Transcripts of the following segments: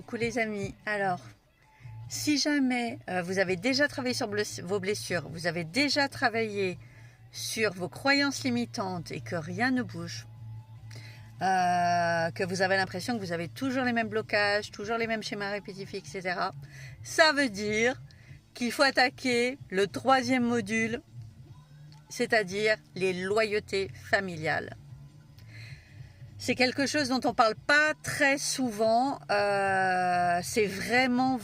Coucou les amis. Alors, si jamais vous avez déjà travaillé sur vos blessures, vous avez déjà travaillé sur vos croyances limitantes et que rien ne bouge, que vous avez l'impression que vous avez toujours les mêmes blocages, toujours les mêmes schémas répétitifs, etc., ça veut dire qu'il faut attaquer le troisième module, c'est-à-dire les loyautés familiales. C'est quelque chose dont on ne parle pas très souvent. C'est vraiment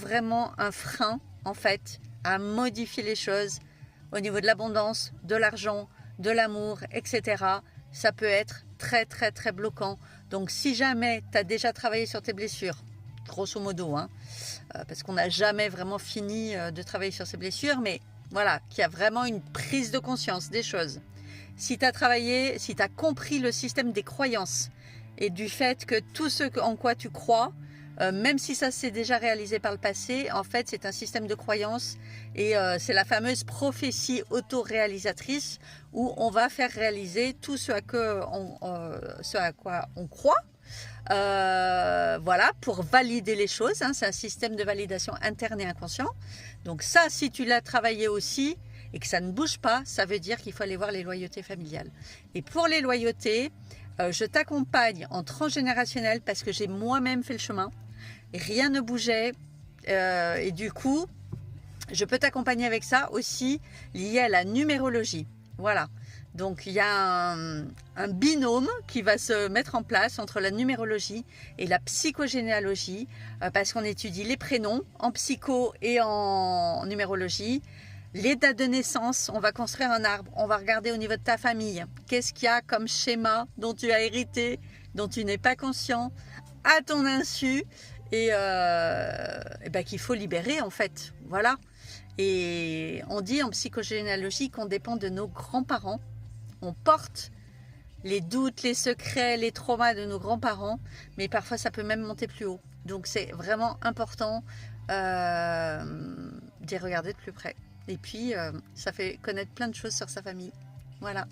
un frein, en fait, à modifier les choses au niveau de l'abondance, de l'argent, de l'amour, etc. Ça peut être très bloquant. Donc, si jamais tu as déjà travaillé sur tes blessures, grosso modo, parce qu'on n'a jamais vraiment fini de travailler sur ses blessures, mais voilà, qu'il y a vraiment une prise de conscience des choses. Si tu as travaillé, si tu as compris le système des croyances et du fait que tout ce en quoi tu crois, même si ça s'est déjà réalisé par le passé, en fait c'est un système de croyances et c'est la fameuse prophétie auto-réalisatrice où on va faire réaliser tout ce à quoi on croit. Voilà, pour valider les choses, c'est un système de validation interne et inconscient. Donc ça, si tu l'as travaillé aussi et que ça ne bouge pas, ça veut dire qu'il faut aller voir les loyautés familiales. Et pour les loyautés, je t'accompagne en transgénérationnel parce que j'ai moi-même fait le chemin et rien ne bougeait, et du coup je peux t'accompagner avec ça aussi lié à la numérologie. Voilà, donc il y a un binôme qui va se mettre en place entre la numérologie et la psychogénéalogie, parce qu'on étudie les prénoms en psycho et en numérologie, les dates de naissance. On va construire un arbre, on va regarder au niveau de ta famille, qu'est-ce qu'il y a comme schéma dont tu as hérité, dont tu n'es pas conscient, à ton insu, et qu'il faut libérer en fait, voilà. Et on dit en psychogénéalogie qu'on dépend de nos grands-parents. On porte les doutes, les secrets, les traumas de nos grands-parents, mais parfois ça peut même monter plus haut. Donc c'est vraiment important d'y regarder de plus près. Et puis ça fait connaître plein de choses sur sa famille. Voilà.